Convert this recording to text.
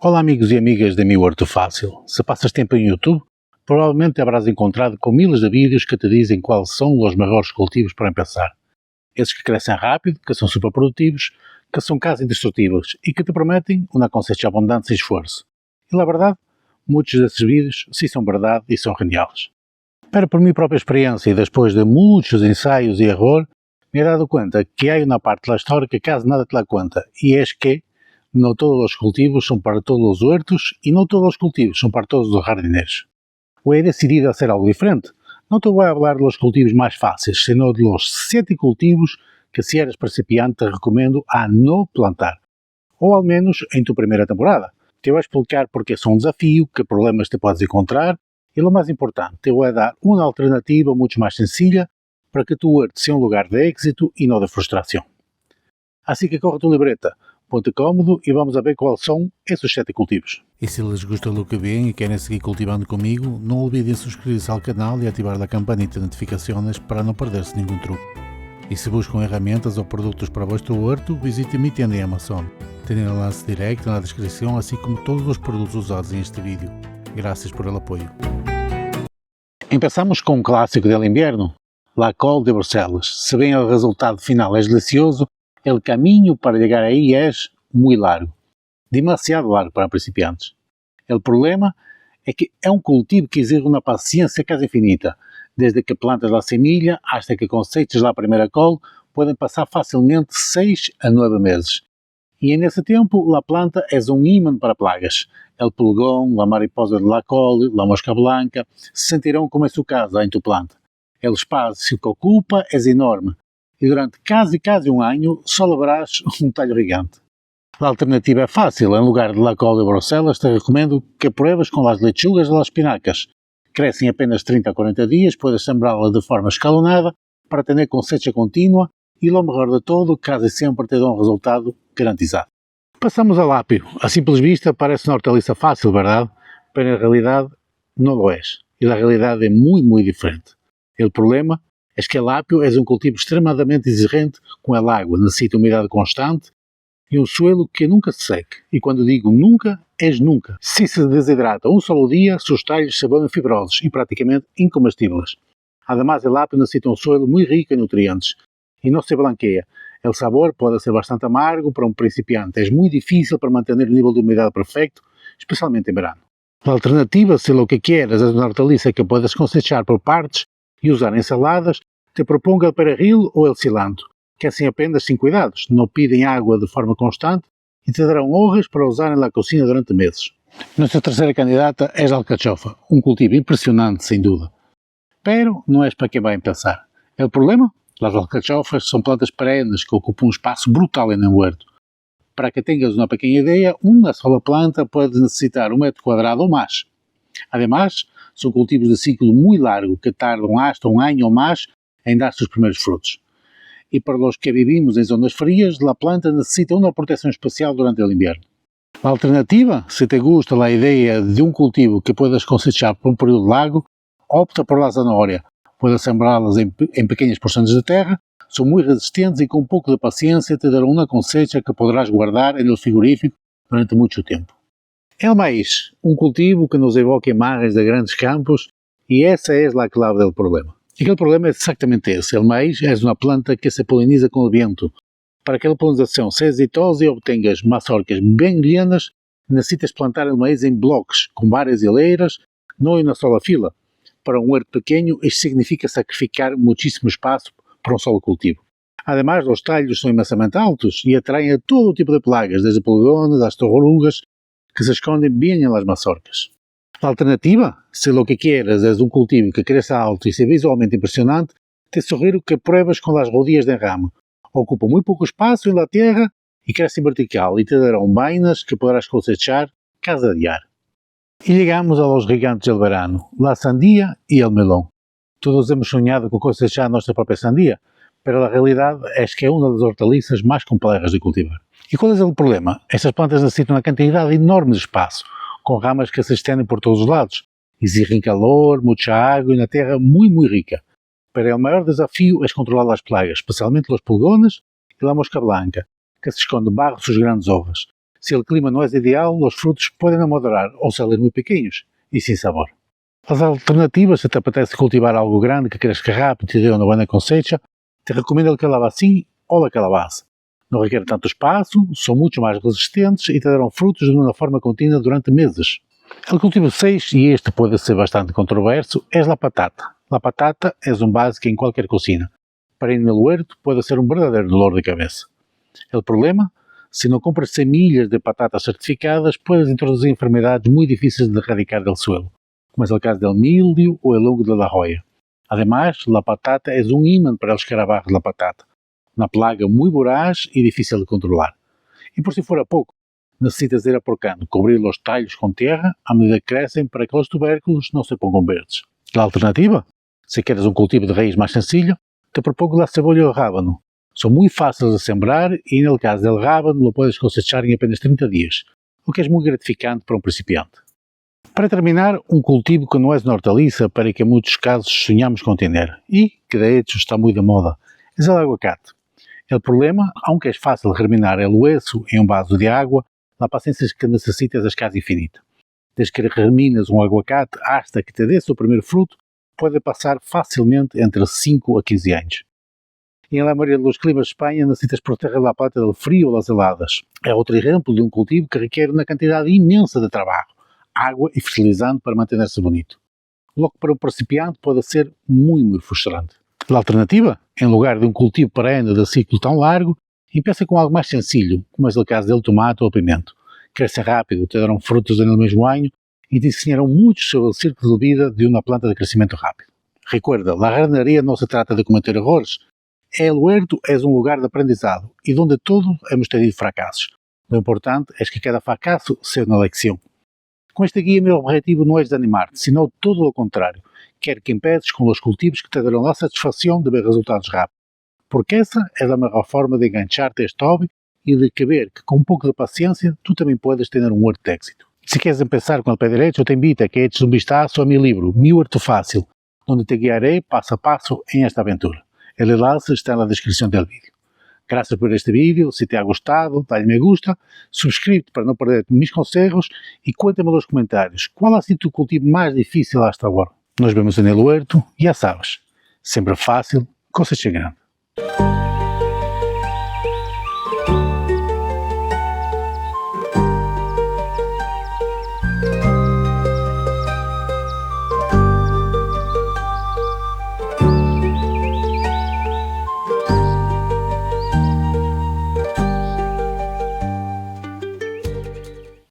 Olá amigos e amigas da Mi Huerto Fácil. Se passas tempo em YouTube, provavelmente habrás encontrado com miles de vídeos que te dizem quais são os melhores cultivos para empezar. Esses que crescem rápido, que são super produtivos, que são quase indestrutíveis e que te prometem uma cosecha abundante sem esforço. E na verdade, muitos desses vídeos sim são verdade e são geniais. Pero por minha própria experiência e depois de muitos ensaios e erros, me he dado cuenta que há uma parte da história que quase nada te dá conta, e é que não todos os cultivos são para todos os huertos e não todos os cultivos são para todos os jardineiros. Hoy he decidido hacer algo diferente. No te voy a hablar de los cultivos más fáciles, sino de los 7 cultivos que si eres principiante te recomiendo a no plantar, ou ao menos em tu primeira temporada. Te voy a explicar por qué son un desafío, qué problemas te puedes encontrar e, lo más importante, te voy a dar una alternativa mucho más sencilla para que tu huerto sea un lugar de éxito y no de frustración. Así que corre tu libreta, ponte cómodo e vamos a ver quais são esses 7 cultivos. E se les gusta do que veem e querem seguir cultivando comigo, não olvidem subscrever-se ao canal e ativar a campanita de notificações para não perder-se nenhum truque. E se buscam ferramentas ou produtos para o vosso huerto, visite minha tienda em Amazon. Tem o lance direto na descrição, assim como todos os produtos usados neste vídeo. Graças por el apoio. Empezamos com um clássico del inverno, la col de Bruselas. Se bem o resultado final é delicioso, el caminho para chegar aí é muito largo. Demasiado largo para principiantes. O problema é que é um cultivo que exige uma paciência quase infinita. Desde que plantas a semilha hasta que cosechas a primeira col, podem passar facilmente 6 a 9 meses. E nesse tempo, a planta é um imã para plagas. El pulgón, a mariposa de la col, a mosca blanca, se sentirão como é seu caso em tu planta. O espaço que ocupa é enorme. E durante quase um ano só verás um talho gigante. A alternativa é fácil. Em lugar de la col de Bruselas, te recomendo que pruebes com as lechugas ou as espinacas. Crescem apenas 30 a 40 dias, podes sembrá-las de forma escalonada para ter cosecha contínua e, o melhor de todo, quase sempre te dão um resultado garantizado. Passamos ao lápio. A simples vista parece uma hortaliça fácil, verdade? Mas na realidade não lo é. E a realidade é muito diferente. O problema é que o lápio é um cultivo extremadamente exigente com a água, necessita umidade constante e um suelo que nunca se seque. E quando digo nunca, é nunca. Se se desidrata um solo dia, seus talhos se volvem fibrosos e praticamente incomestíveis. Además, o lápio necessita um suelo muito rico em nutrientes e não se blanqueia. O sabor pode ser bastante amargo para um principiante. É muito difícil para manter o nível de umidade perfeito, especialmente em verano. A alternativa, se lo que quieres é uma hortaliça que puedes cosechar por partes e usar em saladas, te propongo el perejil ou el cilantro, que assim apenas sem cuidados, não pedem água de forma constante e te darão hojas para usar na cozinha durante meses. Nossa terceira candidata é a alcachofa, um cultivo impressionante sem dúvida. Pero não é para quem vai pensar. O problema? As alcachofas são plantas perenes que ocupam um espaço brutal em um huerto. Para que tenhas uma pequena ideia, uma sola planta pode necessitar 1 metro quadrado ou mais. Además, são cultivos de ciclo muito largo que tardam hasta um ano ou mais em dar seus primeiros frutos. E para os que vivimos em zonas frias, a planta necessita uma proteção especial durante o inverno. A alternativa, se te gusta a ideia de um cultivo que puedas cosechar por um período largo, opta por la zanahoria. Puedes sembrá-las em pequenas porções de terra, são muito resistentes e com um pouco de paciência te darão uma cosecha que poderás guardar no frigorífico durante muito tempo. El maíz, um cultivo que nos evoca imagens de grandes campos e essa é a clave do problema. E o problema é exatamente esse. O maíz é uma planta que se poliniza com o vento. Para que a polinização seja exitosa e obtenhas mazorcas bem lianas, necessitas plantar o maíz em blocos, com várias hileiras, não em uma sola fila. Para um huerto pequeno, isto significa sacrificar muitíssimo espaço para um solo cultivo. Además, os talhos são imensamente altos e atraem a todo tipo de plagas, desde pulgones às torrugas, que se escondem bem nas mazorcas. A alternativa, se lo que quieres é um cultivo que cresça alto e seja visualmente impressionante, te sugiro que pruebes com as rodillas de enramo. Ocupa muito pouco espaço na terra e crescem vertical e te darão vainas que poderás cosechar cada dia. E chegamos aos gigantes do verano, a sandía e o melão. Todos hemos sonhado com cosechar a nossa própria sandía, mas a realidade é que é uma das hortaliças mais complexas de cultivar. E qual é o problema? Estas plantas necessitam uma quantidade enorme de espaço, com ramas que se estendem por todos os lados. Exigem calor, muita água e uma terra muito rica. Mas o maior desafio é controlar as plagas, especialmente os pulgones e a mosca blanca, que se esconde debaixo de suas grandes hojas. Se o clima não é ideal, os frutos podem não madurar ou sair muito pequenos e sem sabor. As alternativas, se te apetece cultivar algo grande que cresça rápido e dê uma boa cosecha, te recomendo a calabacín ou a calabaça. Não requer tanto espaço, são muito mais resistentes e te darão frutos de uma forma contínua durante meses. O cultivo 6, e este pode ser bastante controverso, é a patata. A patata é um básico em qualquer cocina. Para ir no huerto pode ser um verdadeiro dolor de cabeça. O problema? Se não compras semillas de patatas certificadas, puedes introduzir enfermedades muito difíceis de erradicar del suelo, como es el caso del mildio o el hongo de la joya. Además, la patata es un imán para los escarabajos de la patata, una plaga muy voraz y difícil de controlar. Y por si fuera poco, necesitas ir aporcando, cubrir los tallos con tierra a medida que crecen para que los tubérculos no se pongan verdes. La alternativa, si quieres un cultivo de raíz más sencillo, te propongo la cebolla y el rábano. Son muy fáciles de sembrar y en el caso del rábano lo puedes cosechar en apenas 30 días, lo que es muy gratificante para un principiante. Para terminar, um cultivo que não é uma hortaliça para que em muitos casos sonhamos com ter e que de hecho está muito de moda, é o aguacate. O problema, aunque é fácil germinar el hueso em um vaso de água, a paciência que necessitas é quase infinita. Desde que germinas um aguacate hasta que te dê o primeiro fruto, pode passar facilmente entre 5 a 15 anos. E na maioria dos climas de Espanha necessitas proteger a planta do frio ou das heladas. É outro exemplo de um cultivo que requer uma quantidade imensa de trabalho, água e fertilizante para manter-se bonito. Logo para um principiante pode ser muito frustrante. A alternativa, em lugar de um cultivo perene de ciclo tão largo, empieza com algo mais sencillo, como é o caso do tomate ou pimento. Crescem rápido, te darão frutos no mesmo ano e te ensinarão muito sobre o ciclo de vida de uma planta de crescimento rápido. Recuerda, a jardinería não se trata de cometer erros. El huerto é um lugar de aprendizado e onde todos hemos tenido fracassos. O importante é que cada fracasso seja uma lição. Com este guia, meu objetivo não é desanimar-te, senão todo o contrário. Quero que empeces com os cultivos que te darão a satisfação de ver resultados rápidos. Porque essa é a melhor forma de enganchar-te a este hobby e de ver que com um pouco de paciência tu também podes ter um huerto de éxito. Se queres empezar com o pé direito, eu te invito a que eches um vistazo a meu livro, Mi Huerto Fácil, onde te guiarei passo a passo em esta aventura. O enlace está na descrição do vídeo. Gracias por este vídeo, si te ha gustado, dale me gusta, suscríbete para no perder mis consejos y cuéntame en los comentarios cuál ha sido tu cultivo más difícil hasta ahora. Nos vemos en el huerto, ya sabes, siempre fácil, cosecha grande.